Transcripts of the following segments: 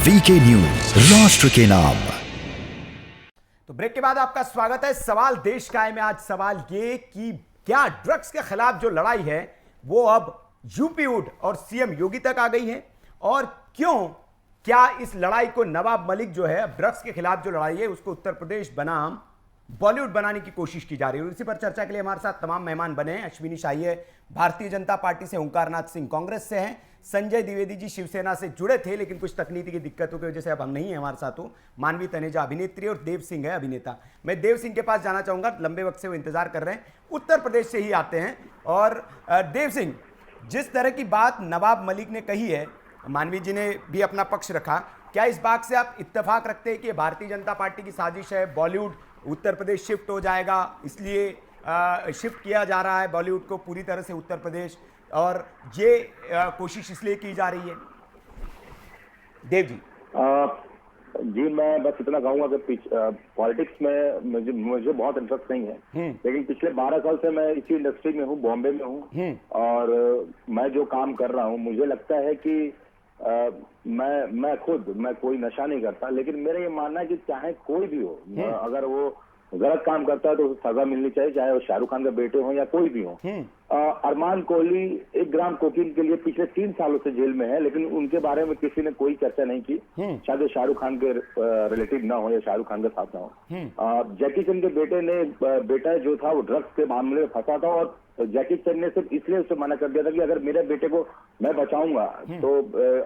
VK news, राष्ट्र के नाम। तो ब्रेक के बाद आपका स्वागत है। सवाल देश का है में आज सवाल ये कि क्या ड्रग्स के खिलाफ जो लड़ाई है वो अब यूपी उठ और सीएम योगी तक आ गई है, और क्यों, क्या इस लड़ाई को नवाब मलिक जो है ड्रग्स के खिलाफ जो लड़ाई है उसको उत्तर प्रदेश बनाम बॉलीवुड बनाने की कोशिश की जा रही है। इसी पर चर्चा के लिए हमारे साथ तमाम मेहमान बने हैं। अश्विनी शाही है भारतीय जनता पार्टी से, ओंकारनाथ सिंह कांग्रेस से हैं, संजय द्विवेदी जी शिवसेना से जुड़े थे लेकिन कुछ तकनीकी की दिक्कतों की वजह से अब हम नहीं है हमारे साथ हो, मानवी तनेजा अभिनेत्री, और देव सिंह है अभिनेता। मैं देव सिंह के पास जाना चाहूंगा, लंबे वक्त से वो इंतजार कर रहे हैं, उत्तर प्रदेश से ही आते हैं। और देव सिंह, जिस तरह की बात नवाब मलिक ने कही है, मानवी जी ने भी अपना पक्ष रखा, क्या इस बात से आप इत्तेफाक रखते हैं कि भारतीय जनता पार्टी की साजिश है, बॉलीवुड उत्तर प्रदेश शिफ्ट हो जाएगा, इसलिए शिफ्ट किया जा रहा है बॉलीवुड को पूरी तरह से उत्तर प्रदेश, और ये कोशिश इसलिए की जा रही है? देव जी। जी, मैं बस इतना कहूंगा कि पॉलिटिक्स में मुझे बहुत इंटरेस्ट नहीं है, लेकिन पिछले 12 साल से मैं इसी इंडस्ट्री में हूँ, बॉम्बे में हूँ, और मैं जो काम कर रहा हूँ, मुझे लगता है कि मैं कोई नशा नहीं करता, लेकिन मेरा ये मानना है कि चाहे कोई भी हो, अगर वो गलत काम करता है तो उसे सजा मिलनी चाहिए, चाहे वो शाहरुख खान के बेटे हो या कोई भी हो। अरमान कोहली 1 ग्राम कोकीन के लिए पिछले 3 सालों से जेल में है, लेकिन उनके बारे में किसी ने कोई चर्चा नहीं की, शायद वो शाहरुख खान के रिलेटिव ना हो या शाहरुख खान के साथ ना हो। जैकी चैन के बेटा जो था वो ड्रग्स के मामले में फंसा था, और जैकी चैन ने सिर्फ इसलिए उसे मना कर दिया था कि अगर मेरे बेटे को मैं बचाऊंगा तो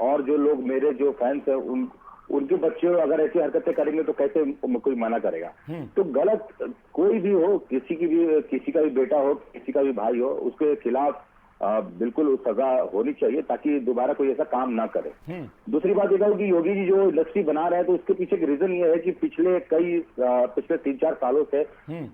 और जो लोग मेरे जो फैंस है उनके बच्चे अगर ऐसी हरकतें करेंगे तो कैसे कोई मना करेगा। तो गलत कोई भी हो, किसी का भी बेटा हो, किसी का भी भाई हो, उसके खिलाफ बिल्कुल सजा होनी चाहिए ताकि दोबारा कोई ऐसा काम ना करे। दूसरी बात यह कि योगी जी जो इंडस्ट्री बना रहे हैं तो उसके पीछे एक रीजन ये है कि पिछले 3-4 सालों से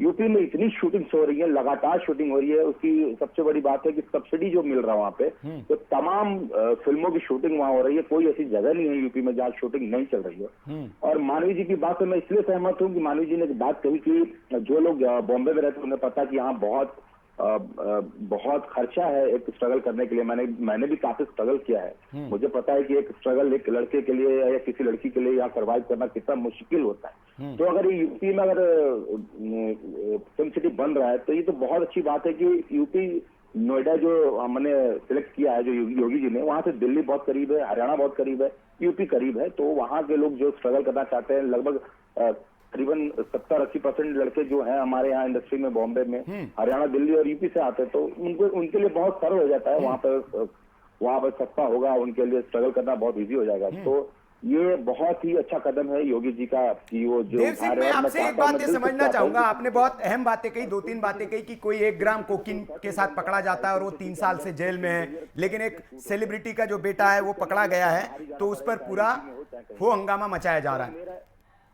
यूपी में इतनी शूटिंग्स हो रही है, लगातार शूटिंग हो रही है। उसकी सबसे बड़ी बात है कि सब्सिडी जो मिल रहा है वहाँ पे, तो तमाम फिल्मों की शूटिंग वहाँ हो रही है। कोई ऐसी जगह नहीं है यूपी में जहाँ शूटिंग नहीं चल रही है। और मानवी जी की बात से मैं इसलिए सहमत हूँ कि मानवी जी ने एक बात कही कि जो लोग बॉम्बे में रहते हैं उन्हें पता कि यहाँ बहुत खर्चा है एक स्ट्रगल करने के लिए। मैंने भी काफी स्ट्रगल किया है, मुझे पता है कि एक स्ट्रगल एक लड़के के लिए या किसी लड़की के लिए यहाँ सर्वाइव करना कितना मुश्किल होता है। तो अगर ये यूपी में अगर फिल्म सिटी बन रहा है तो ये तो बहुत अच्छी बात है कि यूपी नोएडा जो हमने सिलेक्ट किया है, जो योगी जी ने, वहां से दिल्ली बहुत करीब है, हरियाणा बहुत करीब है, यूपी करीब है, तो वहां के लोग जो स्ट्रगल करना चाहते हैं, लगभग करीबन 70-80% लड़के जो हैं हमारे यहाँ इंडस्ट्री में बॉम्बे में, हरियाणा, दिल्ली और यूपी से आते हैं, तो उनके लिए बहुत सरल हो जाता है। वहाँ पर सस्ता होगा, उनके लिए स्ट्रगल करना बहुत इजी हो जाएगा। तो ये बहुत ही अच्छा कदम है योगी जी का कि वो जो देव सिंह, मैं आपसे एक बात ये समझना चाहूंगा, आपने बहुत अहम बातें कही, 2-3 बातें कही कि कोई 1 ग्राम कोकीन के साथ पकड़ा जाता है और वो 3 साल से जेल में है, लेकिन एक सेलिब्रिटी का जो बेटा है वो पकड़ा गया है तो उस पर पूरा हो हंगामा मचाया जा रहा है।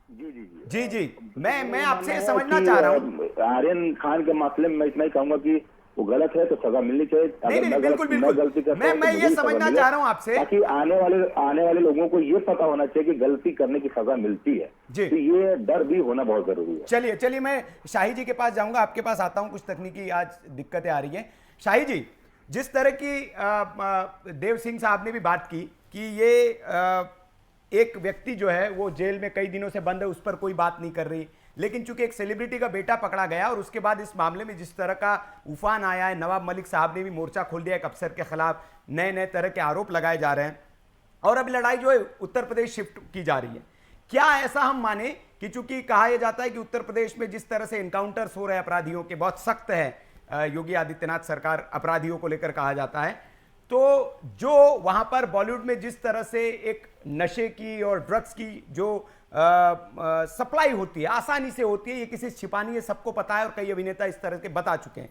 जी, मैं आपसे समझना चाह रहा हूँ, आर्यन खान के मामले में मैं इतना ही कहूंगा कि वो गलत है तो सजा मिलनी चाहिए। नहीं, बिल्कुल मैं ये समझना चाह रहा हूँ आपसे, ताकि आने वाले लोगों को ये पता होना चाहिए कि गलती करने की सजा मिलती है जी। तो ये डर भी होना बहुत जरूरी है। चलिए मैं शाही जी के पास जाऊंगा, आपके पास आता हूँ, कुछ तकनीकी आज दिक्कतें आ रही है। शाही जी, जिस तरह की देव सिंह साहब ने भी बात की कि ये एक व्यक्ति जो है वो जेल में कई दिनों से बंद है, उस पर कोई बात नहीं कर रही, लेकिन चूंकि एक सेलिब्रिटी का बेटा पकड़ा गया और उसके बाद इस मामले में जिस तरह का उफान आया है, नवाब मलिक साहब ने भी मोर्चा खोल दिया एक अफसर के खिलाफ, नए तरह के आरोप लगाए जा रहे हैं, और अब लड़ाई जो है उत्तर प्रदेश शिफ्ट की जा रही है। क्या ऐसा हम माने कि चूंकि कहा यह जाता है कि उत्तर प्रदेश में जिस तरह से एनकाउंटर्स हो रहे हैं अपराधियों के, बहुत सख्त है योगी आदित्यनाथ सरकार अपराधियों को लेकर कहा जाता है, तो जो वहां पर बॉलीवुड में जिस तरह से एक नशे की और ड्रग्स की जो सप्लाई होती है, आसानी से होती है, ये किसी से छिपा नहीं है, सबको पता है और कई अभिनेता इस तरह के बता चुके हैं,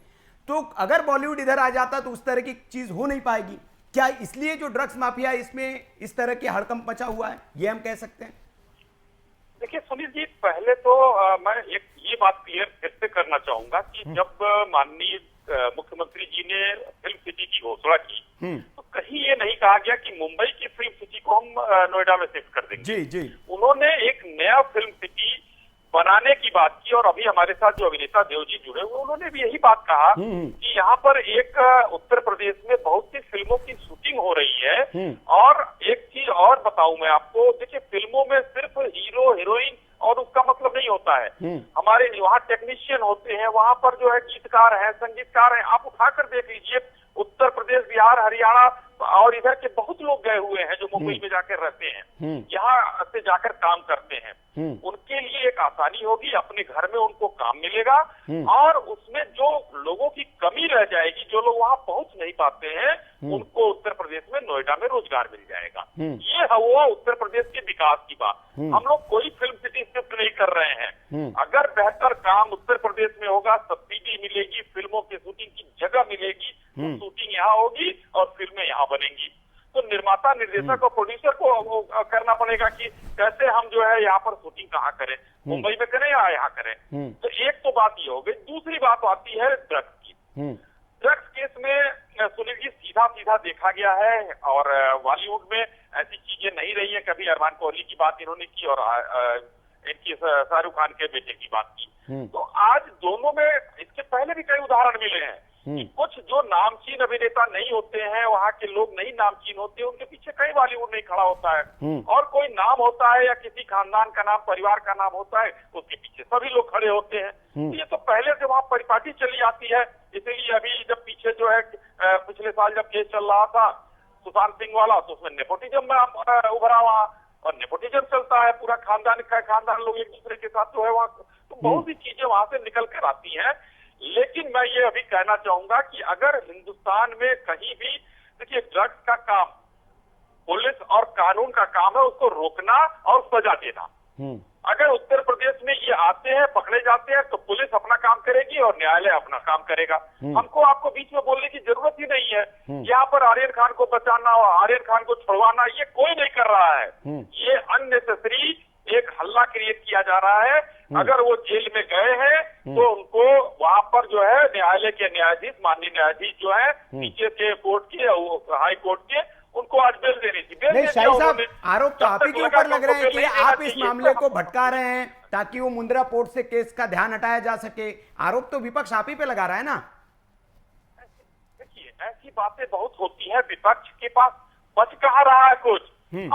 तो अगर बॉलीवुड इधर आ जाता तो उस तरह की चीज हो नहीं पाएगी। क्या इसलिए जो ड्रग्स माफिया इसमें इस तरह के हड़कंप मचा हुआ है, ये हम कह सकते हैं? देखिए सुनील जी, पहले तो मैं ये बात क्लियर फिर से करना चाहूंगा कि जब माननीय मुख्यमंत्री जी ने फिल्म सिटी की घोषणा की तो कहीं ये नहीं कहा गया कि मुंबई की फिल्म सिटी को हम नोएडा में शिफ्ट कर देंगे। जी। उन्होंने एक नया फिल्म सिटी बनाने की बात की। और अभी हमारे साथ जो अभिनेता देव जी जुड़े हुए उन्होंने भी यही बात कहा कि यहाँ पर एक उत्तर प्रदेश में बहुत सी फिल्मों की शूटिंग हो रही है। और एक चीज और बताऊं मैं आपको, देखिए फिल्मों में सिर्फ हीरो हीरोइन और उसका मतलब नहीं होता है, हमारे वहाँ टेक्नीशियन होते हैं, वहाँ पर जो है गीतकार हैं, संगीतकार हैं। आप उठाकर देख लीजिए, उत्तर प्रदेश, बिहार, हरियाणा और इधर के बहुत लोग गए हुए हैं जो मुंबई में जाकर रहते हैं, यहाँ से जाकर काम करते हैं। उनके लिए एक आसानी होगी, अपने घर में उनको काम मिलेगा और उसमें जो लोगों की कमी रह जाएगी, जो लोग वहाँ पहुंच नहीं पाते हैं, उनको उत्तर प्रदेश में नोएडा में रोजगार मिल जाएगा। ये हुआ उत्तर प्रदेश के विकास की बात। हम लोग कोई फिल्म सिटी शिफ्ट नहीं कर रहे हैं। अगर बेहतर काम उत्तर प्रदेश में होगा, सब्सिडी मिलेगी, फिल्मों की शूटिंग की जगह मिलेगी, तो शूटिंग यहाँ होगी और फिल्में यहाँ बनेंगी। तो निर्माता, निर्देशक और प्रोड्यूसर को करना पड़ेगा कि कैसे हम जो है यहाँ पर शूटिंग कहाँ करें, मुंबई में करें या यहाँ करें। तो एक तो बात ये हो गई। दूसरी बात आती है ड्रग्स की। ड्रग्स केस में सुनील जी सीधा सीधा देखा गया है और बॉलीवुड में ऐसी चीजें नहीं रही है। कभी अरमान कोहली की बात इन्होंने की और इनकी शाहरुख खान के बेटे की बात की। तो आज दोनों में इसके पहले भी कई उदाहरण मिले हैं कि कुछ जो नामचीन अभिनेता नहीं होते हैं, वहाँ के लोग नहीं नामचीन होते, उनके पीछे कई बॉलीवुड नहीं खड़ा होता है। और कोई नाम होता है या किसी खानदान का नाम, परिवार का नाम होता है, उसके पीछे सभी लोग खड़े होते हैं। तो ये तो पहले से वहाँ परिपाटी चली आती है। इसीलिए अभी जब पीछे जो है पिछले साल जब केस चल रहा था सुशांत सिंह वाला, तो उसमें नेपोटिज्म में उभरा वहाँ, और नेपोटिज्म चलता है, पूरा खानदान लोग एक दूसरे के साथ जो है वहाँ, तो बहुत सी चीजें वहां से निकल कर आती हैं। लेकिन मैं ये अभी कहना चाहूंगा कि अगर हिंदुस्तान में कहीं भी, देखिए ड्रग्स का काम पुलिस और कानून का काम है उसको रोकना और सजा देना। अगर उत्तर प्रदेश में ये आते हैं, पकड़े जाते हैं, तो पुलिस अपना काम करेगी और न्यायालय अपना काम करेगा। हमको आपको बीच में बोलने की जरूरत ही नहीं है। यहाँ पर आर्यन खान को बचाना और आर्यन खान को छुड़वाना ये कोई नहीं कर रहा है। ये अननेसेसरी एक हल्ला क्रिएट किया जा रहा है। अगर वो जेल में गए हैं तो उनको वहां पर जो है न्यायालय के न्यायाधीश, माननीय न्यायाधीश जो है नीचे के कोर्ट के, हाई कोर्ट के, उनको आज बेल देनी थी। नहीं शाही साहब, आरोप तो आप ही के ऊपर लग रहे हैं कि आप इस मामले को भटका रहे हैं ताकि वो मुंद्रा पोर्ट से केस का ध्यान हटाया जा सके। आरोप तो विपक्ष आप ही पे लगा रहा है ना। देखिए ऐसी बातें बहुत होती है, विपक्ष के पास बच कहाँ रहा है कुछ।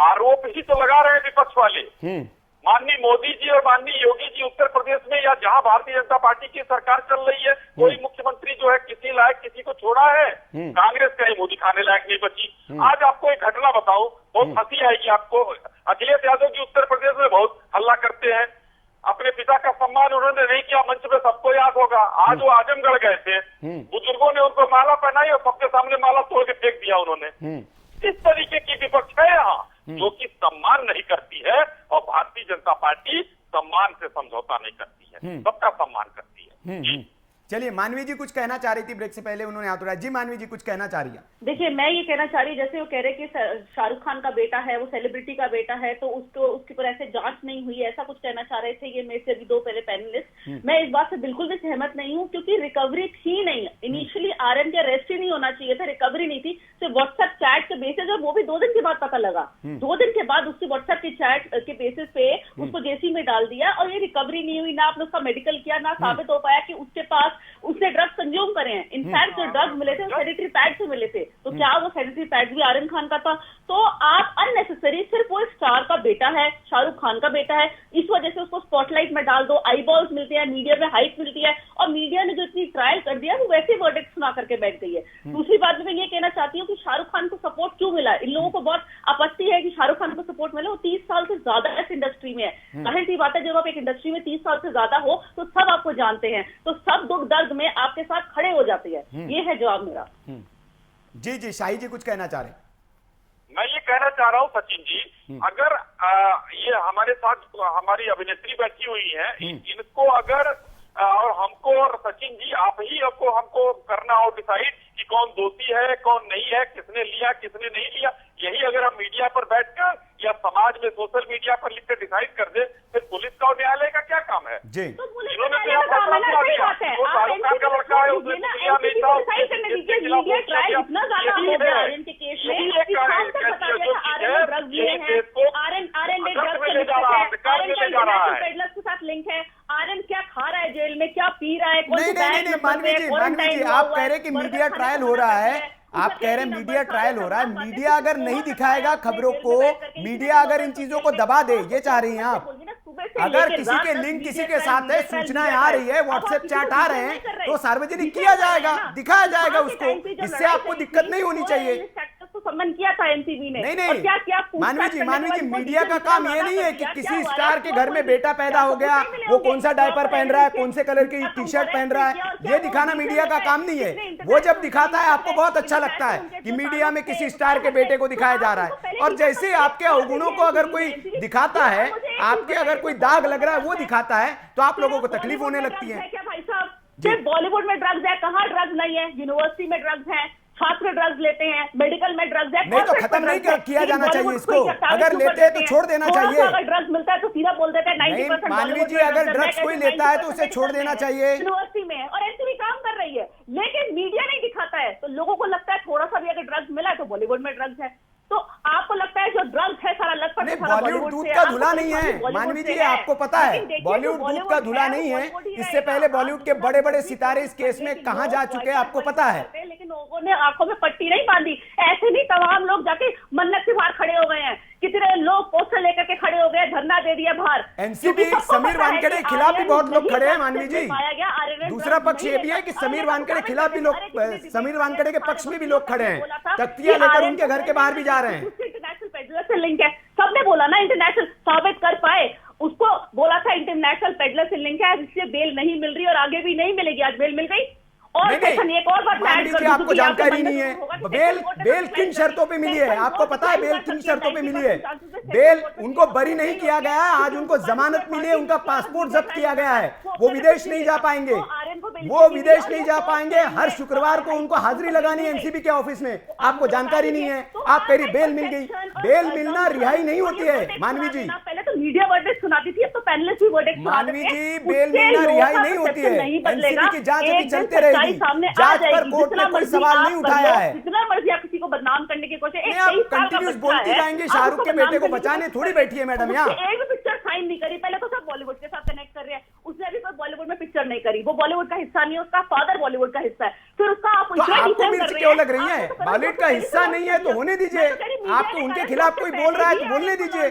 आरोप ही तो लगा रहे हैं विपक्ष वाले। माननीय मोदी जी और माननीय योगी जी उत्तर प्रदेश में या जहां भारतीय जनता पार्टी की सरकार चल रही है, कोई मुख्यमंत्री जो है किसी लायक किसी को छोड़ा है? कांग्रेस कहीं मोदी खाने लायक नहीं बची। आज आपको एक घटना बताऊं, बहुत हंसी आएगी आपको। अखिलेश यादव जी उत्तर प्रदेश में बहुत हल्ला करते हैं, अपने पिता का सम्मान उन्होंने नहीं किया, मंच पे सबको याद होगा। आज वो आजमगढ़ गए थे, बुजुर्गों ने उनको माला पहनाई और सबके सामने माला तोड़ के फेंक दिया उन्होंने। इस तरीके की विपक्ष है यहाँ जो कि सम्मान नहीं करती है, और भारतीय जनता पार्टी सम्मान से समझौता नहीं करती है, सबका सम्मान करती है। चलिए मानवी जी कुछ कहना चाह रही थी, ब्रेक से पहले उन्होंने हाथ उठाया। जी मानवी जी कुछ कहना चाह रही है। देखिए मैं ये कहना चाह रही, जैसे वो कह रहे कि शाहरुख खान का बेटा है, वो सेलिब्रिटी का बेटा है, तो उसको उसके ऊपर ऐसे जांच नहीं हुई, ऐसा कुछ कहना चाह रहे थे ये मेरे से भी दो पहले पैनलिस्ट। मैं इस बात से बिल्कुल भी सहमत नहीं हूँ, क्योंकि रिकवरी थी नहीं। इनिशियली आर्यन के अरेस्ट ही नहीं होना चाहिए था, रिकवरी नहीं थी, सिर्फ व्हाट्सएप चैट के बेसिस, और वो भी 2 दिन के बाद पता लगा। 2 दिन के बाद उसकी व्हाट्सएप की चैट के बेसिस पे उसको जेसी में डाल दिया, और ये रिकवरी नहीं हुई। ना आपने उसका मेडिकल किया, ना साबित हो पाया कि उसके पास उसने ड्रग्स कंज्यूम करे हैं। इनफैक्ट जो ड्रग्स मिले थे सैनिटरी पैड से मिले थे, तो क्या वो सैनिटरी पैड भी आर्यन खान का था? तो आप अननेसेसरी, सिर्फ वो स्टार का बेटा है, शाहरुख खान का बेटा है, इस वजह से उसको स्पॉटलाइट में डाल दो, आई बॉल्स मिलते हैं, मीडिया में हाइप मिलती है, और मीडिया ने जो इतनी ट्रायल कर दिया वो वैसे वर्डिक्ट सुना करके बैठ गई है। दूसरी बात मैं ये कहना चाहती हूँ कि शाहरुख खान को सपोर्ट क्यों मिला? इन लोगों को बहुत आपत्ति है कि शाहरुख खान को सपोर्ट मिला। वो 30 साल से ज्यादा इस इंडस्ट्री में है। जाहिर सी बात है, जब आप एक इंडस्ट्री में 30 साल से ज्यादा हो तो सब आपको जानते हैं, तो सब दुख दर्द में आपके साथ खड़े हो जाते हैं। ये है जवाब मेरा। जी जी शाही जी कुछ कहना चाह रहे हैं। मैं ये कहना चाह रहा हूँ सचिन जी, अगर ये हमारे साथ हमारी अभिनेत्री बैठी हुई है, इनको अगर और हमको और सचिन जी आप ही हमको करना हो डिसाइड कि कौन दोषी है कौन नहीं है, किसने लिया किसने नहीं लिया, यही अगर हम मीडिया पर बैठकर या समाज में सोशल मीडिया पर लिखकर डिसाइड कर दे, फिर पुलिस का और न्यायालय का क्या काम है? जी इन्होंने तो यहाँ फैसला सुना दिया, वो शाहरुख खान का लड़का है, उसने दुनिया नहीं था, के साथ लिंक है, आर्यन क्या खा रहा है जेल में, क्या पी रहा है, नहीं, मानवी जी आप कह रहे कि मीडिया ट्रायल हो रहा है, आप कह रहे हैं मीडिया ट्रायल हो रहा है। मीडिया अगर नहीं दिखाएगा खबरों को, मीडिया अगर इन चीजों को दबा दे, ये चाह रही हैं आप? अगर किसी के लिंक किसी के साथ है, सूचनाएं आ रही है, व्हाट्सएप चैट आ रहे हैं, तो सार्वजनिक किया जाएगा, दिखाया जाएगा उसको। इससे आपको दिक्कत नहीं होनी चाहिए। सम्मान किया था एनसीबी ने। नहीं, क्या क्या मानवी जी मीडिया का काम ये नहीं है कि किसी स्टार के घर में बेटा पैदा हो गया, वो कौन सा डायपर पहन रहा है, कौन से कलर की टी शर्ट पहन रहा है, ये दिखाना मीडिया का काम नहीं है। वो जब दिखाता है आपको बहुत अच्छा लगता है कि मीडिया में किसी स्टार के बेटे को दिखाया जा रहा है, और जैसे आपके अवगुणों को अगर कोई दिखाता है, आपके अगर कोई दाग लग रहा है वो दिखाता है, तो आप लोगों को तकलीफ होने लगती है। क्या भाई साहब, सिर्फ बॉलीवुड में ड्रग्स है, कहाँ ड्रग्स नहीं है? यूनिवर्सिटी में ड्रग्स है, छात्र ड्रग्स लेते हैं, मेडिकल में ड्रग्स है। नहीं तो खत्म नहीं किया जाना चाहिए इसको, अगर लेते हैं तो छोड़ देना चाहिए। अगर ड्रग्स मिलता है तो सीधा बोल देते हैं 90%। मानवी जी अगर ड्रग्स कोई लेता है तो उसे छोड़ देना चाहिए। यूनिवर्सिटी में और एनसीबी काम कर रही है, लेकिन मीडिया नहीं दिखाता है, तो लोगों को लगता है थोड़ा सा भी अगर ड्रग्स मिला है तो बॉलीवुड में ड्रग्स है। तो आपको लगता है जो ड्रग्स है सारा लटपट है, बॉलीवुड दूध का धुला नहीं है मानवी जी, आपको पता है बॉलीवुड दूध का धुला नहीं है। इससे पहले बॉलीवुड के बड़े बड़े सितारे इस केस में कहां जा चुके हैं आपको पता है। लेकिन लोगों ने आंखों में पट्टी नहीं बांधी, ऐसे नहीं तमाम लोग जाके मन्नत के बाहर खड़े हो गए हैं, कितने लोग पोस्टर लेकर के खड़े हो गए, धरना दे दिया बाहर। एनसीबी समीर वानखेड़े के खिलाफ भी बहुत लोग खड़े हैं मानवी जी। दूसरा पक्ष ये भी है कि समीर वानखेड़े के खिलाफ भी लोग, समीर वानखेड़े के पक्ष में भी लोग खड़े हैं, तख्तियां लेकर उनके घर के बाहर भी जा रहे हैं। इंटरनेशनल पेडलर से लिंक है, सबने बोला ना इंटरनेशनल साबित कर पाए, उसको बोला था इंटरनेशनल पेडलर से लिंक है, जिससे बेल नहीं मिल रही और आगे भी नहीं मिलेगी। आज बेल मिल गई। और एक और बात आपको जानकारी नहीं है, बेल किन शर्तों पे मिली है आपको पता है? बेल किन शर्तों पे मिली है? बेल उनको बरी नहीं किया गया है, आज उनको जमानत मिली है, उनका पासपोर्ट जब्त किया गया है, वो विदेश नहीं जा पाएंगे, वो विदेश नहीं जा पाएंगे। हर शुक्रवार को उनको हाजिरी लगानी है एनसीबी के ऑफिस में, आपको जानकारी नहीं है। आप कह रही बेल मिल गई, बेल मिलना रिहाई नहीं होती है मानवी जी। पहले तो मीडिया वर्डिक्ट सुनाती थी, अब तो पैनलिस्ट भी वर्डिक्ट सुनाते मानवी जी, बेल मिलना रिहाई नहीं होती है। एनसीबी की जांच अभी चलते रहेगी, जांच पर कोर्ट ने कोई सवाल नहीं उठाया है। जितना मर्जी आप किसी को बदनाम करने की कोशिश, कंटिन्यूस बोलती जाएंगे, शाहरुख के बेटे को बचाने थोड़ी बैठी है मैडम यहाँ। एक भी पिक्चर साइन नहीं करी, पहले तो सब बॉलीवुड के साथ कनेक्ट कर रहे हैं, उसने अभी कोई बॉलीवुड में पिक्चर नहीं करी, वो बॉलीवुड का हिस्सा नहीं है, उसका फादर बॉलीवुड का हिस्सा है, फिर उसका आप आपको मिर्च क्यों लग रही है? बॉलीवुड का हिस्सा नहीं है तो होने दीजिए, आपको उनके खिलाफ कोई बोल रहा है तो बोलने दीजिए,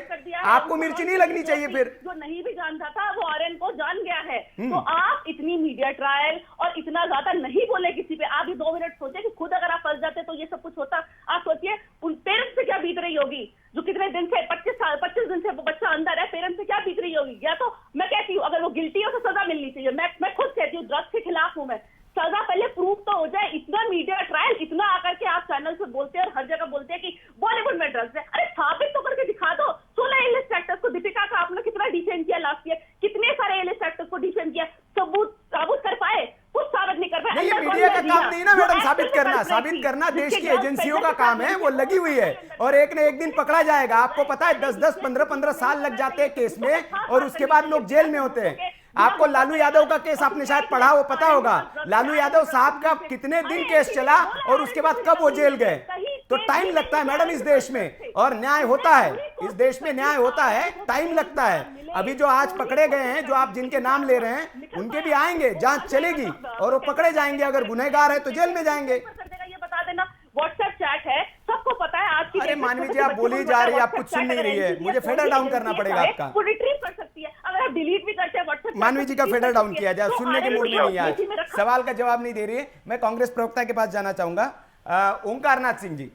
आपको मिर्च नहीं लगनी चाहिए। फिर जो नहीं भी जानता था वो आर्यन को जान गया है। तो आप इतनी मीडिया ट्रायल और इतना ज्यादा नहीं बोले किसी पे। आप 2 मिनट सोचे कि खुद अगर आप फंस जाते तो ये सब कुछ होता। आप सोचिए उन पेरेंट्स से क्या बीत रही होगी, जो कितने दिन से 25 दिन से वो बच्चा अंदर है, पेरेंट्स से क्या बीत रही होगी। या तो मैं कहती हूँ अगर वो गिल्टी है तो सजा मिलनी चाहिए। मैं खुद कहती हूँ ड्रग्स के खिलाफ हूँ मैं, सजा पहले प्रूफ तो हो जाए। इतना मीडिया ट्रायल, इतना आकर के आप चैनल से बोलते हैं और हर जगह बोलते हैं कि बॉलीवुड में ड्रग्स है। अरे साबित तो करके दिखा दो। 16 ए-लिस्ट एक्टर्स को, दीपिका का आपने कितना डिफेंड किया लास्ट ईयर, कितने सारे ए-लिस्ट एक्टर्स को डिफेंड किया, सबूत कर पाए? कुछ साबित नहीं कर पाए। नहीं, मीडिया का काम नहीं ना मैडम साबित करना देश की एजेंसियों का काम है, वो लगी हुई है और एक न एक दिन पकड़ा जाएगा। आपको पता है 10-10, 15-15 साल लग जाते हैं केस में और उसके बाद लोग जेल में होते हैं। आपको लालू यादव का केस आपने शायद पढ़ा हो, पता होगा लालू यादव साहब का कितने दिन केस चला और उसके बाद कब वो जेल गए। तो टाइम लगता है मैडम इस देश में, और न्याय होता है इस देश में, न्याय होता है, टाइम लगता है। अभी जो आज पकड़े गए हैं, जो आप जिनके नाम ले रहे हैं, उनके भी आएंगे, जांच चलेगी और वो पकड़े जाएंगे। अगर गुनहगार है तो जेल में जाएंगे। ये बता देना, व्हाट्सएप चैट है, सबको पता है आज की। अरे मानवी जी आप बोली जा रही है, आप कुछ सुन नहीं रही है, मुझे फेडर डाउन करना पड़ेगा आपका। वो रिट्रीव कर सकती है, अगर आप डिलीट भी करते हैं व्हाट्सएप। मानवी जी का फेडर डाउन किया जाए, सुनने के मूड में नहीं है, सवाल का जवाब नहीं दे रही है। मैं कांग्रेस प्रवक्ता के पास जाना चाहूंगा। ओंकारनाथ सिंह जी,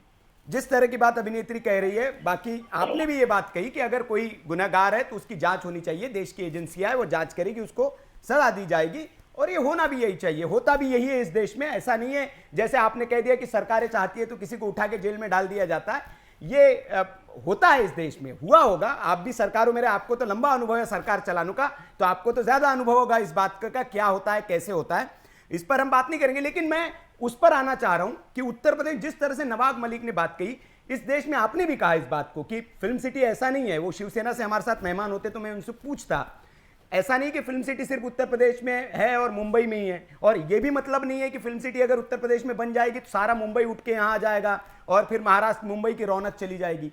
जिस तरह की बात अभिनेत्री कह रही है, बाकी आपने भी ये बात कही कि अगर कोई गुनहगार है तो उसकी जांच होनी चाहिए, देश की एजेंसियां है वो जांच करेगी, उसको सजा दी जाएगी और ये होना भी यही चाहिए, होता भी यही है इस देश में। ऐसा नहीं है जैसे आपने कह दिया कि सरकारें चाहती है तो किसी को उठा के जेल में डाल दिया जाता है। ये होता है इस देश में, हुआ होगा। आप भी सरकारों में रहे, आपको तो लंबा अनुभव है सरकार चलाने का, तो आपको तो ज्यादा अनुभव होगा इस बात का क्या होता है, कैसे होता है। इस पर हम बात नहीं करेंगे, लेकिन मैं उस पर आना चाह रहा हूं कि उत्तर प्रदेश, जिस तरह से नवाब मलिक ने बात कही, इस देश में आपने भी कहा इस बात को कि फिल्म सिटी ऐसा नहीं है। वो शिवसेना से हमारे साथ मेहमान होते तो मैं उनसे पूछता, ऐसा नहीं कि फिल्म सिटी सिर्फ उत्तर प्रदेश में है और मुंबई में ही है, और ये भी मतलब नहीं है कि फिल्म सिटी अगर उत्तर प्रदेश में बन जाएगी तो सारा मुंबई उठ के यहाँ आ जाएगा और फिर महाराष्ट्र मुंबई की रौनक चली जाएगी।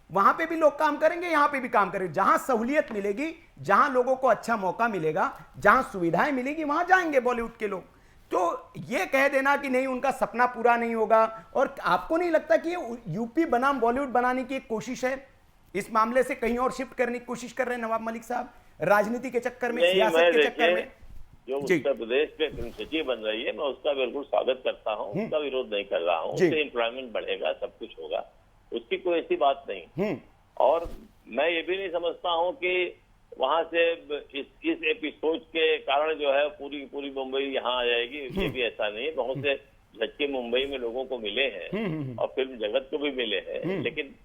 वहां पे भी लोग काम करेंगे, यहां पे भी काम करेंगे। जहां सहूलियत मिलेगी, जहां लोगों को अच्छा मौका मिलेगा, जहां सुविधाएं मिलेगी, वहां जाएंगे बॉलीवुड के लोग। तो ये कह देना कि नहीं उनका सपना पूरा नहीं होगा, और आपको नहीं लगता कि ये यूपी बनाम बॉलीवुड बनाने की एक कोशिश है? इस मामले से कहीं और शिफ्ट करने की कोशिश कर रहे हैं नवाब मलिक साहब, राजनीति के चक्कर में, सियासत के चक्कर में। जो उत्तर प्रदेश में फिल्म सिटी बन रही है, मैं उसका बिल्कुल स्वागत करता हूँ, उसका विरोध नहीं कर रहा हूँ। उससे एम्प्लॉयमेंट बढ़ेगा, सब कुछ होगा, उसकी कोई ऐसी बात नहीं। और मैं ये भी नहीं समझता हूँ कि वहां से इस एपिसोड के कारण जो है पूरी मुंबई यहाँ आ जाएगी, ये भी ऐसा नहीं है। बहुत से झटके मुंबई में लोगों को मिले हैं और फिल्म जगत को भी मिले हैं, लेकिन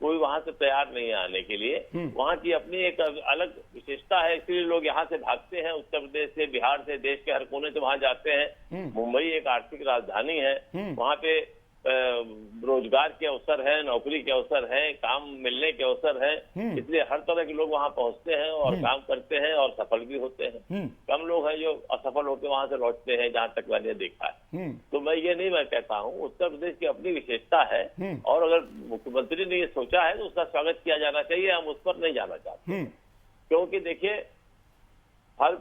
कोई वहां से तैयार नहीं है आने के लिए। वहां की अपनी एक अलग विशेषता है, इसलिए लोग यहाँ से भागते हैं, उत्तर प्रदेश से, बिहार से, देश के हर कोने से वहां जाते हैं। मुंबई एक आर्थिक राजधानी है, वहां पे रोजगार के अवसर है, नौकरी के अवसर है, काम मिलने के अवसर है, इसलिए हर तरह के लोग वहां पहुंचते हैं और काम करते हैं और सफल भी होते हैं। कम लोग हैं जो असफल होकर वहां से लौटते हैं, जहां तक मैंने देखा है। तो मैं कहता हूँ उत्तर प्रदेश की अपनी विशेषता है, और अगर मुख्यमंत्री ने ये सोचा है तो उसका स्वागत किया जाना चाहिए। हम उस पर नहीं जाना चाहते, क्योंकि देखिए हर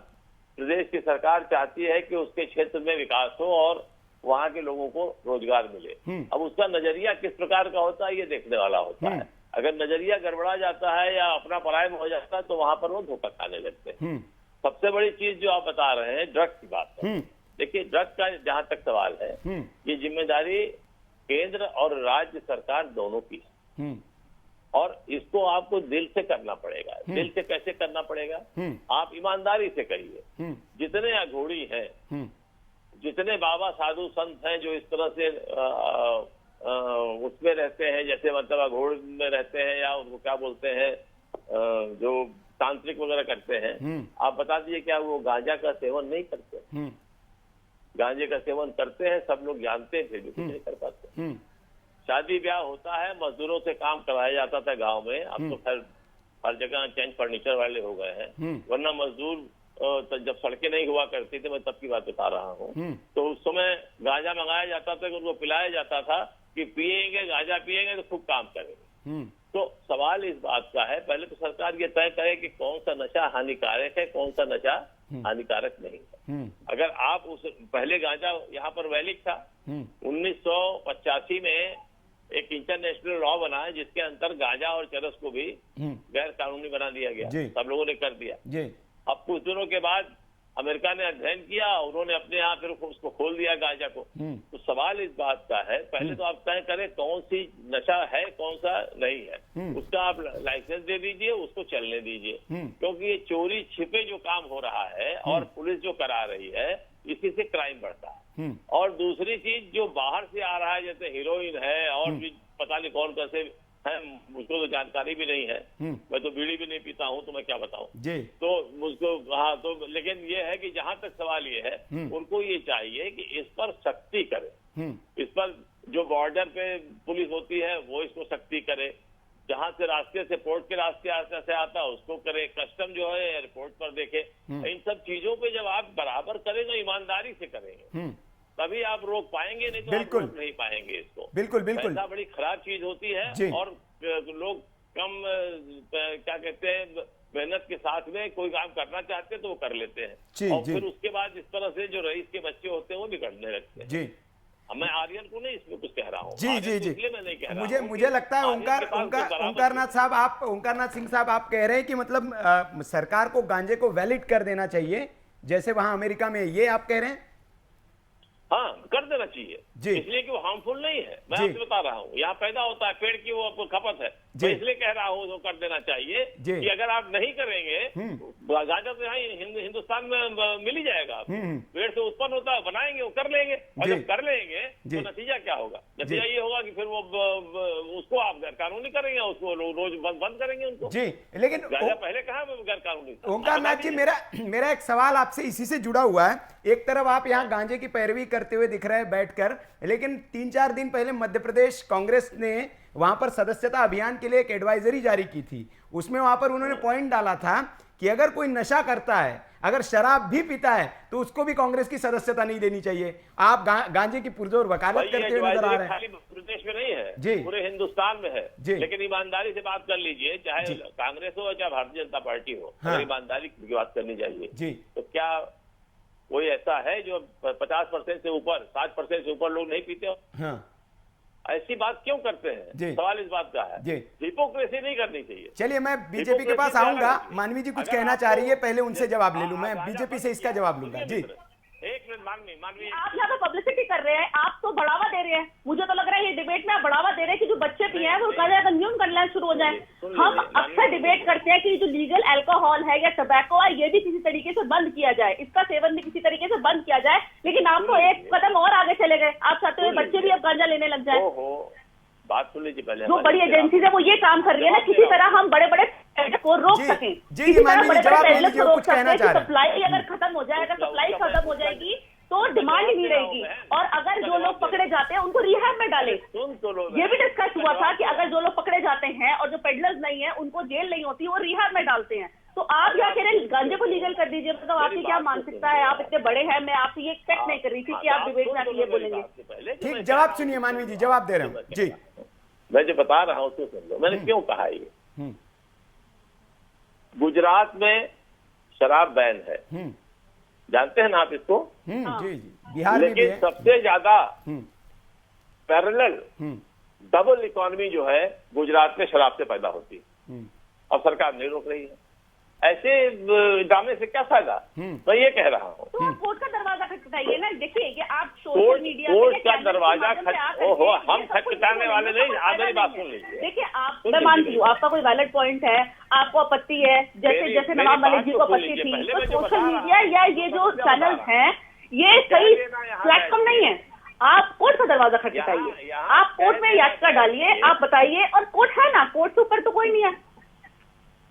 प्रदेश की सरकार चाहती है कि उसके क्षेत्र में विकास हो और वहां के लोगों को रोजगार मिले। अब उसका नजरिया किस प्रकार का होता है ये देखने वाला होता है। अगर नजरिया गड़बड़ा जाता है या अपना परायम हो जाता है तो वहां पर वो धोखा खाने लगते हैं। सबसे बड़ी चीज जो आप बता रहे हैं ड्रग्स की बात है। देखिए ड्रग्स का जहां तक सवाल है, ये जिम्मेदारी केंद्र और राज्य सरकार दोनों की है, और इसको आपको दिल से करना पड़ेगा। दिल से कैसे करना पड़ेगा? आप ईमानदारी से करिए। जितने अघोरी हैं, जितने बाबा साधु संत हैं जो इस तरह से उसमें रहते हैं, जैसे मतलब अघोड़ में रहते हैं, या उनको क्या बोलते हैं, जो तांत्रिक वगैरह करते हैं, आप बता दीजिए क्या वो गांजा का सेवन नहीं करते? गांजे का सेवन करते हैं, सब लोग जानते हैं, फिर भी कुछ नहीं कर पाते। शादी ब्याह होता है, मजदूरों से काम कराया जाता था गांव में, अब तो खैर हर जगह चेंज फर्नीचर वाले हो गए हैं, वरना मजदूर तो जब सड़कें नहीं हुआ करती थी, मैं तब की बात बता रहा हूँ, तो उस समय गांजा मंगाया जाता था, उनको पिलाया जाता था कि पिएंगे, गांजा पिएंगे तो खूब काम करेंगे। तो सवाल इस बात का है, पहले तो सरकार ये तय करे कि कौन सा नशा हानिकारक है, कौन सा नशा हानिकारक नहीं है। अगर आप उस पहले गांजा यहाँ पर वैलिड था, 1985 में एक इंटरनेशनल लॉ बना है जिसके अंतर गांजा और चरस को भी गैर कानूनी बना दिया गया, सब लोगों ने कर दिया। अब कुछ दिनों के बाद अमेरिका ने अध्ययन किया, उन्होंने अपने यहाँ फिर उसको खोल दिया गांजा को। तो सवाल इस बात का है, पहले तो आप तय करें कौन सी नशा है, कौन सा नहीं है, उसका आप लाइसेंस दे दीजिए, उसको चलने दीजिए। क्योंकि ये चोरी छिपे जो काम हो रहा है और पुलिस जो करा रही है, इसी से क्राइम बढ़ता है। और दूसरी चीज जो बाहर से आ रहा है, जैसे हीरोइन है और भी पता नहीं कौन कैसे है, मुझको तो जानकारी भी नहीं है, मैं तो बीड़ी भी नहीं पीता हूँ, तो मैं क्या बताऊँ तो मुझको। हाँ, तो लेकिन ये है कि जहां तक सवाल ये है, उनको ये चाहिए कि इस पर सख्ती करे, इस पर जो बॉर्डर पे पुलिस होती है वो इसको सख्ती करे, जहां से रास्ते से पोर्ट के रास्ते से आता है उसको करे, कस्टम जो है एयरपोर्ट पर देखे। इन सब चीजों पे जब आप बराबर करेंगे, ईमानदारी से करेंगे, तभी आप रोक पाएंगे, नहीं तो आप रोक नहीं पाएंगे इसको। बिल्कुल बिल्कुल, ऐसा बड़ी खराब चीज होती है, और लोग कम क्या कहते हैं मेहनत के साथ में कोई काम करना चाहते हैं तो वो कर लेते हैं, और फिर उसके बाद इस तरह से जो रईस के बच्चे होते हैं वो बिगड़ने लगते हैं। जी, मैं आर्यन को नहीं इसमें कुछ कह रहा हूँ। जी, इसलिए मैं नहीं कह रहा। मुझे लगता है ओंकारनाथ साहब, आप ओंकारनाथ सिंह साहब, आप कह रहे हैं कि मतलब सरकार को गांजे को वैलिड कर देना चाहिए, जैसे वहां अमेरिका में, ये आप कह रहे हैं? हाँ, कर देना चाहिए, इसलिए कि वो हार्मफुल नहीं है। मैं आपसे बता रहा हूँ, यहाँ पैदा होता है, पेड़ की वो आपको खपत है, मैं इसलिए कह रहा हूँ तो कर देना चाहिए कि अगर आप नहीं करेंगे, गांजा तो यहाँ हिंदुस्तान में मिल ही जाएगा, पेड़ से उत्पन्न होता है, बनाएंगे, वो कर लेंगे, और जब कर लेंगे तो नतीजा क्या होगा? नतीजा ये होगा कि फिर वो उसको आप गैर कानूनी करेंगे, उसको रोज बंद करेंगे उनको। जी, लेकिन गांजा पहले कहा गैर कानूनी। ओंकारनाथ जी, मेरा एक सवाल आपसे इसी से जुड़ा हुआ है। एक तरफ आप यहाँ गांजे की पैरवी करते हुए दिख रहे हैं बैठकर, लेकिन 3-4 दिन पहले मध्य प्रदेश कांग्रेस ने वहां पर सदस्यता अभियान के लिए एक एडवाइजरी जारी की थी। उसमें वहां पर उन्होंने पॉइंट डाला था कि अगर कोई नशा करता है अगर शराब भी पीता है तो उसको भी कांग्रेस की सदस्यता नहीं देनी चाहिए। आप गांजे की पुरजोर वकालत करते हुए नजर आ रहे हैं। खाली प्रदेश में नहीं है जी, पूरे हिंदुस्तान में है। जी, लेकिन ईमानदारी से बात कर लीजिए, चाहे कांग्रेस हो चाहे भारतीय जनता पार्टी हो, हाँ, ईमानदारी की बात करनी चाहिए जी। तो क्या कोई ऐसा है जो 50% से ऊपर 60% से ऊपर लोग नहीं पीते? हाँ, ऐसी बात क्यों करते हैं? सवाल इस बात का है। हिपोक्रेसी नहीं करनी चाहिए। चलिए मैं बीजेपी के पास आऊंगा। मानवी जी कुछ कहना चाह रही है, पहले उनसे जवाब ले लूं। मैं बीजेपी से इसका जवाब लूंगा। जी, एक मिनट मानवी, आप यहाँ पे पब्लिसिटी कर रहे हैं, आप तो बढ़ावा दे रहे हैं। मुझे तो लग रहा है ये डिबेट में आप बढ़ावा दे रहे हैं कि जो बच्चे पिए हैं वो कंज्यूम करना शुरू हो जाए। हम अक्सर डिबेट करते हैं कि जो लीगल अल्कोहल है या टबैको है ये भी किसी तरीके से बंद किया जाए, इसका सेवन भी किसी तरीके से बंद किया जाए। लेकिन आप तो एक कदम और आगे चले गए। आप चाहते हो बच्चे भी अब गांजा लेने लग जाए। बात सुन लीजिए पहले। जो बड़ी एजेंसी है वो ये काम कर रही है ना, किसी तरह हम बड़े बड़े को रोक सकें, किसी तरह बड़े बड़े पेडलर्स को रोक सकें। सप्लाई अगर खत्म हो जाए, अगर सप्लाई खत्म हो जाएगी तो डिमांड ही नहीं रहेगी। और अगर जो लोग पकड़े जाते हैं उनको रिहैब में डाले। ये भी डिस्कस हुआ था कि अगर जो लोग पकड़े जाते हैं और जो पेडलर्स नहीं है उनको जेल नहीं होती, वो रिहैब में डालते हैं। तो आप क्या कह रहे हैं गांजे को लीगल कर दीजिए? मतलब आपकी क्या मानसिकता है? आप इतने बड़े हैं, मैं आपसे ये एक्सपेक्ट नहीं कर रही थी कि आप डिबेट में आके ये बोलेंगे। ठीक, जवाब सुनिए मानवी जी, जवाब दे रहे हूँ। जी, मैं जो बता रहा हूँ उसको सुन लो। मैंने क्यों कहा ये? गुजरात में शराब बैन है, जानते हैं ना आप इसको? जी जी, बिहार में भी लेकिन है। सबसे ज्यादा पैरेलल डबल इकोनॉमी जो है गुजरात में शराब से पैदा होती है और सरकार नहीं रोक रही है। ऐसे ड्रामे से क्या फायदा? मैं ये कह रहा हूँ तो आप कोर्ट का दरवाजा खटखटाइए ना। देखिए ये आप सोशल मीडिया कोर्ट का दरवाजा हम खटखटाने वाले नहीं। आप मेरी बात सुन लीजिए। देखिए आप, मैं मानती हूँ आपका कोई वैलिड पॉइंट है, आपको आपत्ति है, जैसे नवाब मलिक जी को आपत्ति थी। तो सोशल मीडिया या ये जो चैनल है ये सही प्लेटफॉर्म नहीं है। आप कोर्ट का दरवाजा खटखटाइए, आप कोर्ट में याचिका डालिए, आप बताइए। और कोर्ट है ना, कोर्ट से ऊपर तो कोई नहीं है।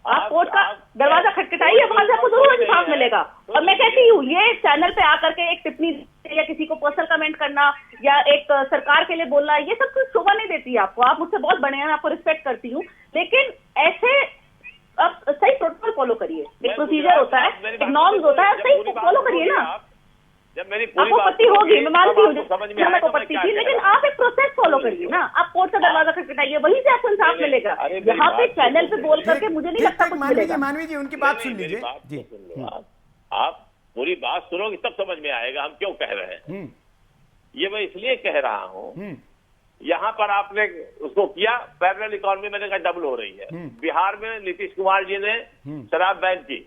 आप कोर्ट का दरवाजा खटखटाइए, वहां से आपको जरूर इंसाफ मिलेगा। और मैं कहती हूँ ये चैनल पे आकर के एक टिप्पणी या किसी को पर्सनल कमेंट करना या एक सरकार के लिए बोलना, ये सब कुछ शोभा नहीं देती है आपको। आप मुझसे बहुत बड़े हैं, आपको रिस्पेक्ट करती हूँ, लेकिन ऐसे आप सही प्रोटोकॉल फॉलो करिए। एक प्रोसीजर होता है, एक नॉर्म्स होता है, सही फॉलो करिए ना। जब मेरी आपको पत्ती होगी, मैं मानती हूँ मेरे को पत्ती थी, लेकिन आप एक प्रोसेस फॉलो करिए ना। आप कोर्ट का दरवाजा खटखटाइए, वहीं से आपको इंसाफ मिलेगा। यहाँ पे चैनल पे बोल करके मुझे नहीं लगता कुछ मिलेगा। मानवी जी उनकी बात सुन लीजिए। जी, आप पूरी बात सुनोगे तब समझ में आएगा हम क्यों कह रहे हैं। ये मैं इसलिए कह रहा हूँ, यहाँ पर आपने उसको किया पैरेलल इकोनॉमी, मैंने कहा डबल हो रही है। बिहार में नीतीश कुमार जी ने शराब बैन की,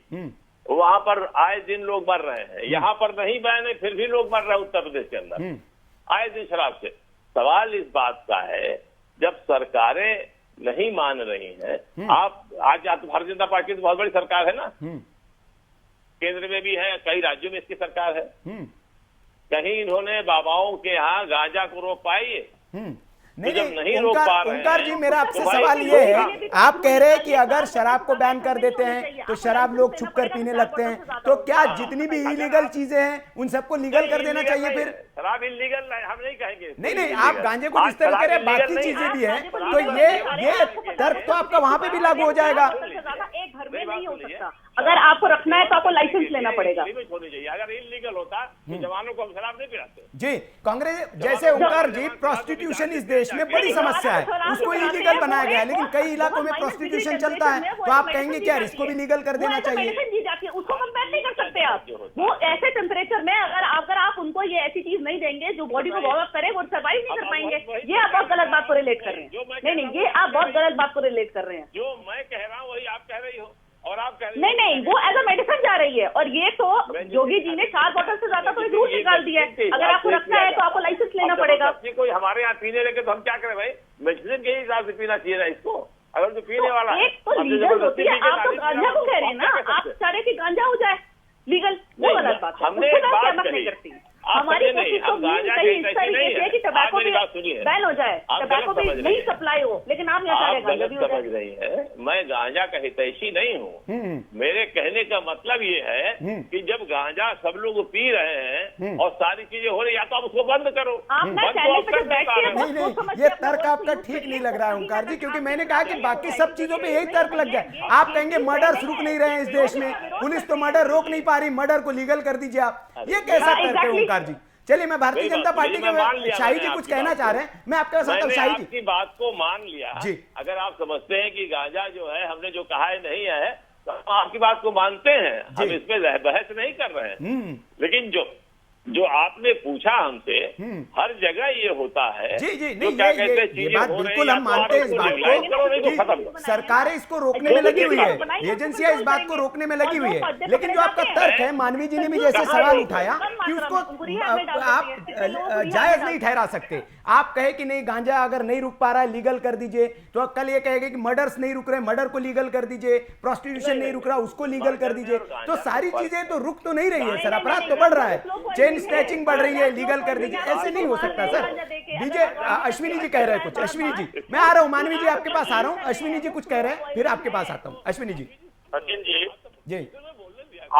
वहां पर आए दिन लोग मर रहे हैं। यहाँ पर नहीं बैन है फिर भी लोग मर रहे हैं उत्तर प्रदेश के अंदर आए दिन शराब से। सवाल इस बात का है जब सरकारें नहीं मान रही हैं। आप आज भारतीय जनता पार्टी तो बहुत बड़ी सरकार है ना, केंद्र में भी है, कई राज्यों में इसकी सरकार है। कहीं इन्होंने बाबाओं के यहाँ गांजा को रोक पाई है? नहीं, ओंकार जी मेरा आपसे सवाल ये है, आप कह रहे हैं कि अगर शराब को बैन कर देते हैं तो शराब लोग छुप कर पीने लगते हैं, तो क्या जितनी भी इलीगल चीजें हैं उन सबको लीगल कर देना चाहिए? फिर शराब इलीगल हम नहीं कहेंगे। नहीं, आप गांजे को जिस तरह कह रहे हैं बाकी चीजें भी हैं, तो ये तर्क तो आपका वहां पे भी लागू हो जाएगा। एक घर में नहीं हो सकता, अगर आपको रखना है तो आपको लाइसेंस लेना पड़ेगा। अगर इलीगल होता तो जवानों को हम शराब नहीं पिलाते। जी, कांग्रेस जैसे ओंकार जी, प्रोस्टिट्यूशन इस देश में बड़ी समस्या है, उसको इलीगल बनाया गया है, लेकिन कई इलाकों में प्रोस्टिट्यूशन चलता है, तो आप कहेंगे क्या इसको भी लीगल कर देना चाहिए? उसको कंपेयर नहीं कर सकते आप। वो ऐसे टेम्परेचर में अगर आप उनको ये ऐसी चीज नहीं देंगे जो बॉडी को वार्म अप करे, वो सर्वाइव नहीं कर पाएंगे। ये आप बहुत गलत बात को रिलेट कर रहे हैं। नहीं, ये आप बहुत गलत बात को रिलेट कर रहे हैं। जो मैं कह रहा हूँ वही आप कह रही हो और आप कह रही नहीं, वो एज अ मेडिसिन जा रही है। और ये तो योगी जी ने 4 बोतल से ज्यादा तो रूल निकाल दिया है। अगर आपको रखना है तो आपको लाइसेंस लेना पड़ेगा। कोई हमारे यहाँ पीने लगे तो हम क्या करें भाई? मेडिसिन के हिसाब से पीना चाहिए ना इसको। अगर जो पीने वाला एक तो लीगल होती है, आप तो गांजा को कह रहे हैं ना, आप चाह रहे कि गांजा हो जाए लीगल, वो गलत बात है। हमने एक बात कही, हमारी समझे नहीं, कोशिश तो हम गांजा कहीं की इस तैसी नहीं तरीके से है। कि टबैको आप मेरी भी बात सुनिए। बैन हो जाए, आप टबैको गलत भी समझ रही नहीं हैं। सप्लाई हो, लेकिन आप यहाँ चाह रहे आप हैं गांजा गलत भी हो समझ जाए। रही हैं। मैं गांजा का हितैषी नहीं हूँ। मेरे कहने का मतलब ये है कि जब गांजा सब लोग पी रहे हैं और सारी चीजें हो रही, या तो आप उसको बंद करो। आप ना बंद तो चैनल आप पे कर जो बैठती है, नहीं नहीं नहीं, ये तर्क आपका ठीक नहीं लग रहा है ओंकार जी, क्योंकि मैंने कहा कि बाकी सब चीजों पे यही तर्क लग गया। आप कहेंगे मर्डर्स रुक नहीं रहे हैं इस देश में, पुलिस तो मर्डर रोक नहीं पा रही, मर्डर को लीगल कर दीजिए आप, ये कैसा तर्क है ओंकार जी? चलिए, मैं भारतीय जनता पार्टी के शाही जी कुछ कहना चाह रहे हैं, मैं आपके पास आता हूं। शाही जी, आपकी बात को मान लिया जी। अगर आप समझते हैं कि गांजा जो है हमने जो कहा है नहीं है, तो हम आपकी बात को मानते हैं, हम इस पे बहस नहीं कर रहे हैं। लेकिन जो आपने पूछा हमसे, हर जगह ये होता है। जी जी, जो नहीं क्या ये कहते हैं, चीजें बात हो रही बिल्कुल हैं, हम या तो मानते हैं आप इस बात इसको legalize करो, नहीं तो खत्म को, करो। सरकारें इसको रोकने में लगी हुई है, एजेंसियां इस बात को रोकने में लगी हुई है, लेकिन जो आपका तर्क है, मानवी जी ने भी जैसे सवाल उठाया कि उसको आप जायज नहीं ठहरा सकते। आप कहे कि नहीं, गांजा अगर नहीं रुक पा रहा है लीगल कर दीजिए, तो कल ये कहेंगे कि मर्डर्स नहीं रुक रहे, मर्डर को लीगल कर दीजिए, प्रोस्टिट्यूशन नहीं रुक रहा, उसको लीगल कर दीजिए। तो सारी चीजें तो रुक तो नहीं रही है सर, अपराध तो बढ़ रहा है, चेन स्नैचिंग बढ़ रही है, लीगल कर दीजिए, ऐसे नहीं हो सकता सर। डीजे अश्विनी जी कह रहे हैं कुछ। अश्विनी जी, मैं आ रहा हूँ, मानवी जी आपके पास आ रहा हूँ। अश्विनी जी कुछ कह रहे हैं, फिर आपके पास आता हूँ। अश्विनी जी। सचिन जी, जी,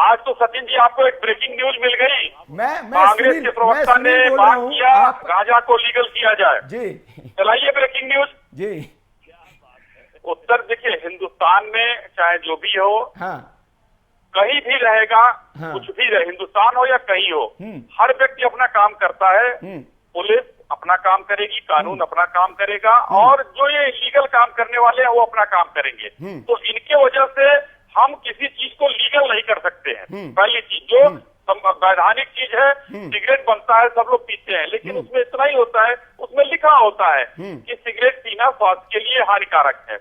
आज तो सचिन जी आपको एक ब्रेकिंग न्यूज मिल गई। मैं कांग्रेस के प्रवक्ता ने बोल रहा बात हूँ किया, आप। गांजा को लीगल किया जाए। जी चलाइए ब्रेकिंग न्यूज। जी, उत्तर देखिए, हिंदुस्तान में चाहे जो भी हो, हाँ कहीं भी रहेगा, हाँ। कुछ भी रहे, हिंदुस्तान हो या कहीं हो, हम्म। हर व्यक्ति अपना काम करता है। पुलिस अपना काम करेगी, कानून अपना काम करेगा, और जो ये इलीगल काम करने वाले हैं वो अपना काम करेंगे। तो इनके वजह से हम किसी चीज को लीगल नहीं कर सकते हैं। पहली चीज, जो वैधानिक चीज है, सिगरेट बनता है, सब लोग पीते हैं, लेकिन उसमें इतना ही होता है, उसमें लिखा होता है कि सिगरेट पीना स्वास्थ्य के लिए हानिकारक है।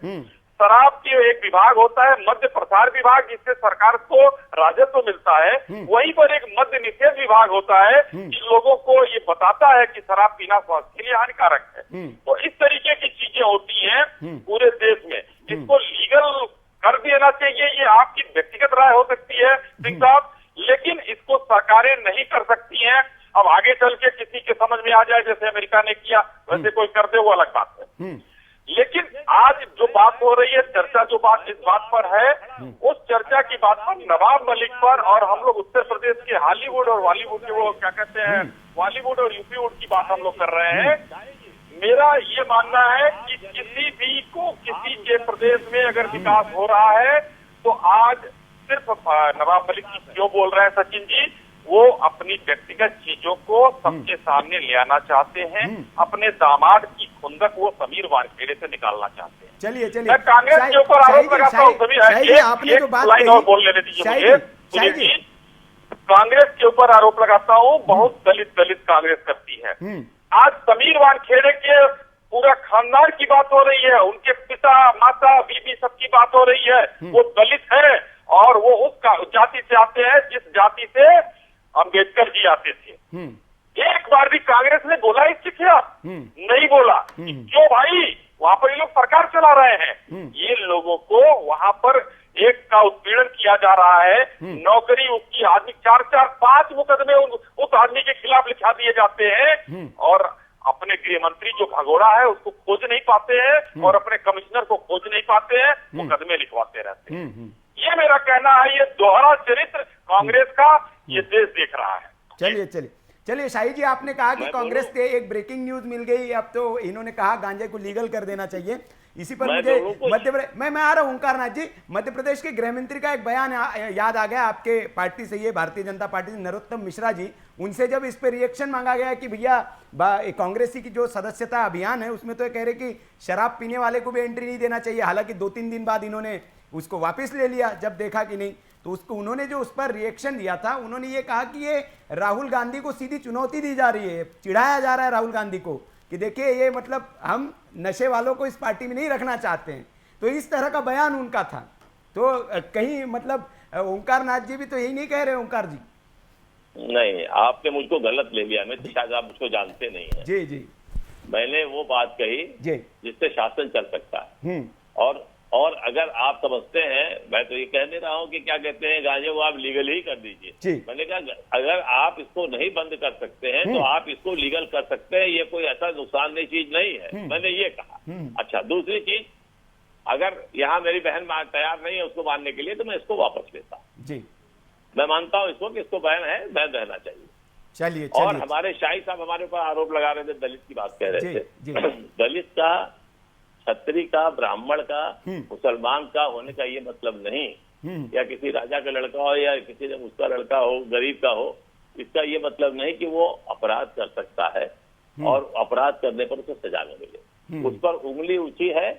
शराब के एक विभाग होता है मद्य प्रसार विभाग, जिससे सरकार को राजस्व मिलता है। वहीं पर एक मद्य निषेध विभाग होता है कि लोगों को ये बताता है कि शराब पीना स्वास्थ्य के लिए हानिकारक है। तो इस तरीके की चीजें होती हैं पूरे देश में। इसको लीगल कर देना चाहिए, ये आपकी व्यक्तिगत राय हो सकती है सिंह साहब, लेकिन इसको सरकारें नहीं कर सकती हैं। अब आगे चल के किसी के समझ में आ जाए, जैसे अमेरिका ने किया, वैसे कोई कर दे, वो अलग बात है। लेकिन आज जो बात हो रही है, चर्चा जो बात इस बात पर है, उस चर्चा की बात पर नवाब मलिक पर, और हम लोग उत्तर प्रदेश के हॉलीवुड और बॉलीवुड के, वो क्या कहते हैं, बॉलीवुड और यूपीवुड की बात हम लोग कर रहे हैं। मेरा ये मानना है कि किसी भी को, किसी के प्रदेश में अगर विकास हो रहा है, तो आज सिर्फ नवाब मलिक जी क्यों बोल रहे हैं सचिन जी, वो अपनी व्यक्तिगत चीजों को सबके सामने ले आना चाहते हैं। अपने दामाद की खुंदक वो समीर वानखेड़े से निकालना चाहते हैं। चलिए चलिए, मैं कांग्रेस के ऊपर आरोप लगाता हूँ, आपने जो बात लाइन और बोल लेने दीजिए मुझे। कांग्रेस के ऊपर आरोप लगाता हूँ, बहुत दलित कांग्रेस करती है। आज समीर वानखेड़े के पूरा खानदान की बात हो रही है, उनके पिता माता बीबी सबकी बात हो रही है। वो दलित है और वो उस जाति से आते हैं जिस जाति से अम्बेडकर जी आते थे। एक बार भी कांग्रेस ने बोला इसके खिलाफ? नहीं बोला। क्यों भाई? वहां पर ये लोग सरकार चला रहे हैं। ये लोगों को वहां पर एक का उत्पीड़न किया जा रहा है, नौकरी उसकी आदमी 4-4-5 मुकदमे उस आदमी के खिलाफ लिखा दिए जाते हैं, और अपने गृह मंत्री जो भगोड़ा है उसको खोज नहीं पाते हैं, और अपने कमिश्नर को खोज नहीं पाते हैं, मुकदमे लिखवाते रहते हैं। ये मेरा कहना है, ये दोहरा चरित्र कांग्रेस का ये देश देख रहा है। चलिए चलिए चलिए, शाही जी, आपने कहा कि कांग्रेस के एक ब्रेकिंग न्यूज मिल गई, अब तो इन्होंने कहा गांजे को लीगल कर देना चाहिए। इसी पर मुझे मैं आ रहा हूं ओंकारनाथ जी, मध्य प्रदेश के गृह मंत्री का एक बयान याद आ गया आपके पार्टी से, ये भारतीय जनता पार्टी से, नरोत्तम मिश्रा जी, उनसे जब इस पे रिएक्शन मांगा गया कि भैया कांग्रेसी की जो सदस्यता अभियान है उसमें तो ये कह रहे कि शराब पीने वाले को भी एंट्री नहीं देना चाहिए। हालांकि 2-3 दिन बाद इन्होंने उसको वापस ले लिया जब देखा कि नहीं, तो उसको उन्होंने जो उस पर रिएक्शन दिया था, उन्होंने ये कहा कि ये राहुल गांधी को सीधी चुनौती दी जा रही है, चिढ़ाया जा रहा है राहुल गांधी को कि देखिए ये मतलब हम नशे वालों को इस पार्टी में नहीं रखना चाहते हैं। तो इस तरह का बयान उनका था। तो कहीं मतलब ओंकारनाथ जी भी तो यही नहीं कह रहे ओंकार जी? नहीं, आपने मुझको गलत ले लिया, मैं शायद आप मुझको जानते नहीं है। जी, मैंने वो बात कही जी जिससे शासन चल सकता है, और और अगर आप समझते हैं, मैं तो ये कह नहीं रहा हूँ कि क्या कहते हैं गांजे वो आप लीगल ही कर दीजिए। मैंने कहा अगर आप इसको नहीं बंद कर सकते हैं तो आप इसको लीगल कर सकते हैं, ये कोई ऐसा नुकसानदेह चीज नहीं है, मैंने ये कहा। अच्छा, दूसरी चीज, अगर यहाँ मेरी बहन तैयार नहीं है उसको मानने के लिए तो मैं इसको वापस लेता जी। मैं मानता हूँ इसको कि इसको बैन है, बैन रहना चाहिए। चलिए और हमारे शाही साहब हमारे ऊपर आरोप लगा रहे थे, दलित की बात कह रहे थे। दलित का, छत्री का, ब्राह्मण का, मुसलमान का होने का ये मतलब नहीं, या किसी राजा का लड़का हो या किसी उसका लड़का हो, गरीब का हो, इसका ये मतलब नहीं कि वो अपराध कर सकता है और अपराध करने पर उसे सजा न मिले। उस पर उंगली ऊंची है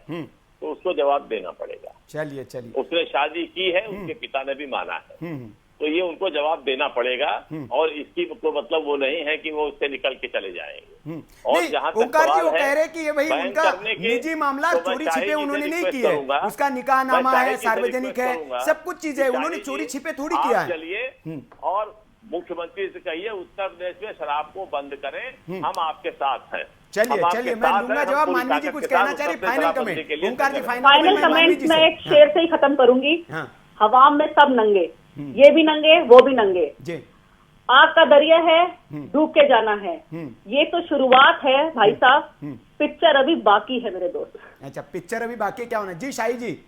तो उसको जवाब देना पड़ेगा। चलिए उसने शादी की है, उसके पिता ने भी माना है, तो ये उनको जवाब देना पड़ेगा। और इसकी तो मतलब वो नहीं है कि वो उससे निकल के चले जाएंगे। और जहाँ तक सवाल है, कह रहे कि ये भाई उनका निजी मामला, चोरी छिपे उन्होंने नहीं किया है, उसका निकाह नामा है, सार्वजनिक है, सब कुछ चीजें, उन्होंने चोरी छिपे थोड़ी किया है। चलिए और मुख्यमंत्री से कहिए उत्तर प्रदेश में शराब को बंद करें, हम आपके साथ हैं। चलिए मैं लूंगा जवाब। मानवी जी कुछ कहना चाह रही, फाइनल कमेंट। ओंकार जी फाइनल कमेंट मैं एक शेर से ही खत्म करूंगी। हवाम में सब नंगे, ये भी नंगे वो भी नंगे, आग का दरिया है, डूब के जाना है। ये तो शुरुआत है भाई साहब, पिक्चर अभी बाकी है मेरे दोस्त। अच्छा, पिक्चर अभी बाकी क्या होना जी? शाही जी,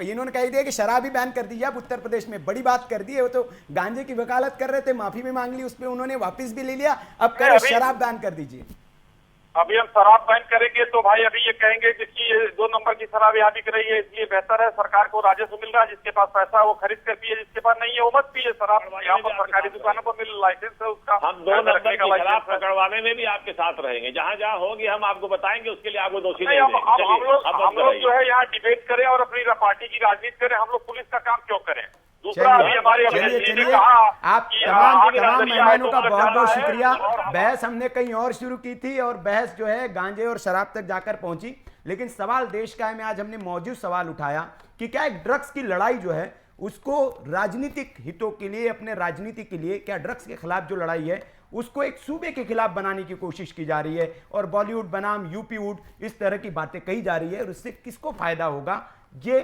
इन्होंने कह दिया कि शराब ही बैन कर दीजिए आप उत्तर प्रदेश में, बड़ी बात कर दी है। वो तो गांजे की वकालत कर रहे थे, माफी भी मांग ली, उस पर उन्होंने वापस भी ले लिया, अब कह रहे शराब बैन कर दीजिए। अभी हम शराब बैन करेंगे तो भाई अभी ये कहेंगे जिसकी 2 नंबर की शराब यहाँ बिक रही है, इसलिए बेहतर है सरकार को राजस्व मिल रहा है, जिसके पास पैसा है वो खरीद कर पिए, जिसके पास नहीं है वो मत पिए शराब। यहाँ पर सरकारी दुकानों पर मिल लाइसेंस है उसका, हम 2 नंबर की शराब पकड़वाने में भी आपके साथ रहेंगे, जहाँ जहाँ होगी हम आपको बताएंगे, उसके लिए आपको दोषी नहीं देंगे। हम लोग जो है यहाँ डिबेट करें और अपनी पार्टी की राजनीति करें, हम लोग पुलिस का काम क्यों करें? दूसरा, अभी हमारे आप तमाम मेहमानों का बहुत बहुत शुक्रिया। बहस हमने कहीं और शुरू की थी और बहस जो है गांजे और शराब तक जाकर पहुंची, लेकिन सवाल देश का है में आज हमने मौजूद सवाल उठाया कि क्या एक ड्रग्स की लड़ाई जो है उसको राजनीतिक हितों के लिए, अपने राजनीति के लिए, क्या ड्रग्स के खिलाफ जो लड़ाई है उसको एक सूबे के खिलाफ बनाने की कोशिश की जा रही है और बॉलीवुड बनाम यूपी वुड इस तरह की बातें कही जा रही है, और इससे किसको फायदा होगा ये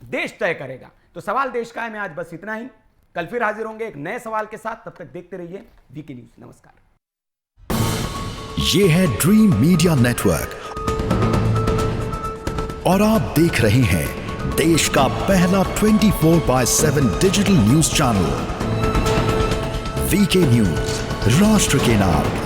देश तय करेगा। तो सवाल देश का है में आज बस इतना ही। कल फिर हाजिर होंगे एक नए सवाल के साथ, तब तक देखते रहिए वीके न्यूज। नमस्कार। ये है ड्रीम मीडिया नेटवर्क और आप देख रहे हैं देश का पहला 24/7 digital news channel VK news, राष्ट्र के नाम।